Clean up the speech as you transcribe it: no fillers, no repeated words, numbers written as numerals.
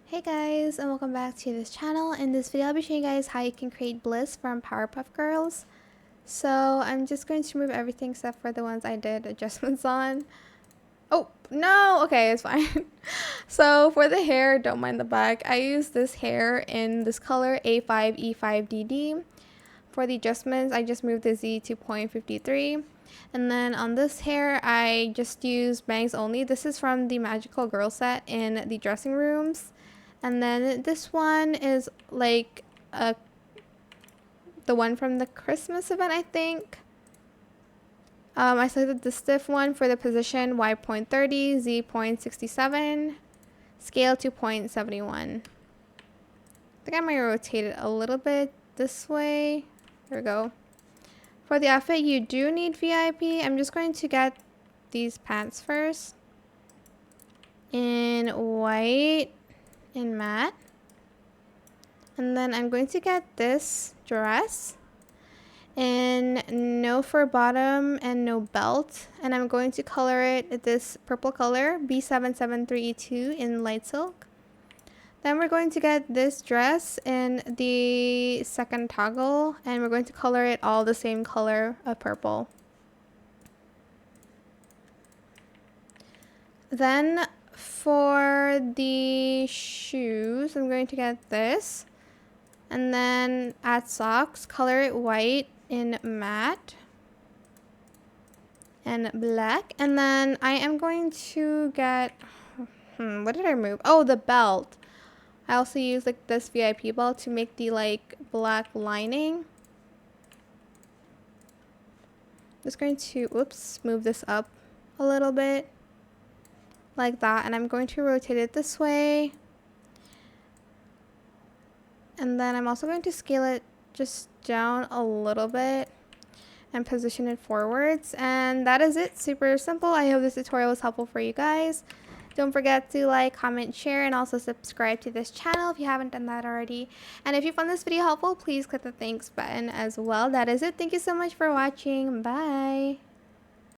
Hey guys, and welcome back to this channel. In this video I'll be showing you guys how you can create Bliss from Powerpuff Girls. So I'm just going to remove everything except for the ones I did adjustments on. Oh no, okay, it's fine. So for the hair, don't mind the back, I use this hair in this color A5E5DD. For the adjustments, I just moved the Z to 0.53. And then on this hair, I just use bangs only. This is from the Magical Girl set in the dressing rooms. And then this one is like the one from the Christmas event, I think. I selected the stiff one for the position Y.30, Z.67, scale to 0.71. I think I might rotate it a little bit this way. There we go. For the outfit, you do need VIP. I'm just going to get these pants first in white and matte. And then I'm going to get this dress in no fur bottom and no belt. And I'm going to color it this purple color, B773E2 in light silk. Then we're going to get this dress in the second toggle, and we're going to color it all the same color of purple. Then for the shoes, I'm going to get this, and then add socks, color it white in matte and black. And then I am going to get, what did I remove? Oh, the belt. I also use like this VIP belt to make the like black lining. Just going to, move this up a little bit like that. And I'm going to rotate it this way. And then I'm also going to scale it just down a little bit and position it forwards. And that is it. Super simple. I hope this tutorial was helpful for you guys. Don't forget to like, comment, share, and also subscribe to this channel if you haven't done that already. And if you found this video helpful, please click the thanks button as well. That is it. Thank you so much for watching. Bye.